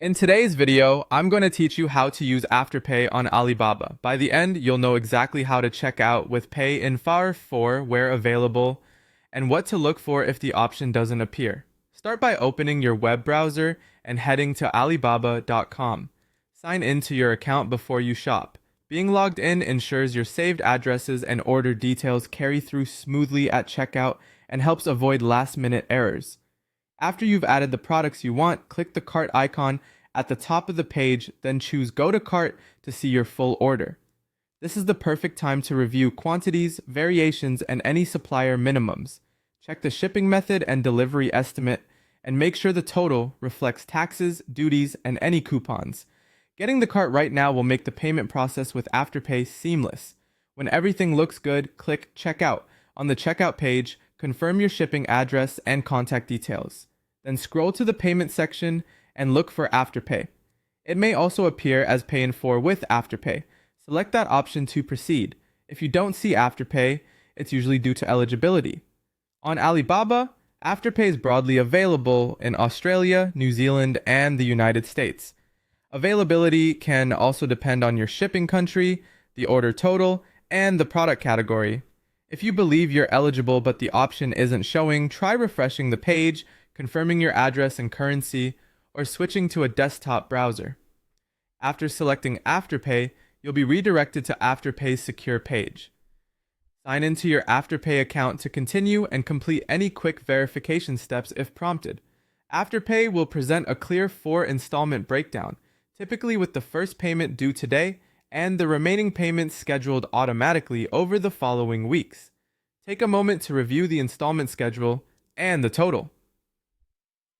In today's video, I'm going to teach you how to use Afterpay on Alibaba. By the end, you'll know exactly how to check out with Pay in Far 4 where available, and what to look for if the option doesn't appear. Start by opening your web browser and heading to alibaba.com. Sign into your account before you shop. Being logged in ensures your saved addresses and order details carry through smoothly at checkout and helps avoid last-minute errors. After you've added the products you want, click the cart icon at the top of the page, then choose Go to Cart to see your full order. This is the perfect time to review quantities, variations, and any supplier minimums. Check the shipping method and delivery estimate, and make sure the total reflects taxes, duties, and any coupons. Getting the cart right now will make the payment process with Afterpay seamless. When everything looks good, click Checkout. On the checkout page, confirm your shipping address and contact details. Then scroll to the payment section and look for Afterpay. It may also appear as Pay in 4 with Afterpay. Select that option to proceed. If you don't see Afterpay, it's usually due to eligibility. On Alibaba, Afterpay is broadly available in Australia, New Zealand, and the United States. Availability can also depend on your shipping country, the order total, and the product category. If you believe you're eligible but the option isn't showing, try refreshing the page, confirming your address and currency, or switching to a desktop browser. After selecting Afterpay, you'll be redirected to Afterpay's secure page. Sign into your Afterpay account to continue and complete any quick verification steps if prompted. Afterpay will present a clear 4-installment breakdown, typically with the first payment due today and the remaining payments scheduled automatically over the following weeks. Take a moment to review the installment schedule and the total.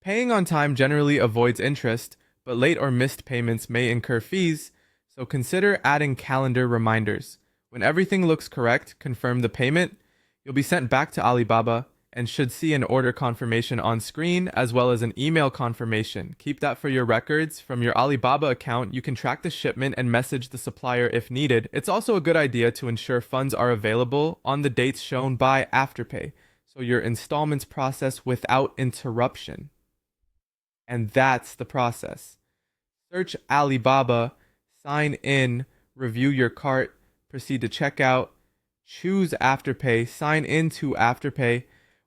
Paying on time generally avoids interest, but late or missed payments may incur fees, so consider adding calendar reminders. When everything looks correct, confirm the payment. You'll be sent back to Alibaba and should see an order confirmation on screen as well as an email confirmation. Keep that for your records. From your Alibaba account, you can track the shipment and message the supplier if needed. It's also a good idea to ensure funds are available on the dates shown by Afterpay, so your installments process without interruption. And that's the process. Search Alibaba, sign in, review your cart, proceed to checkout, choose Afterpay, sign into Afterpay,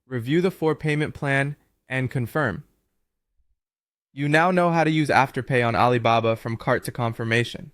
review the 4-payment plan, and confirm. You now know how to use Afterpay on Alibaba from cart to confirmation.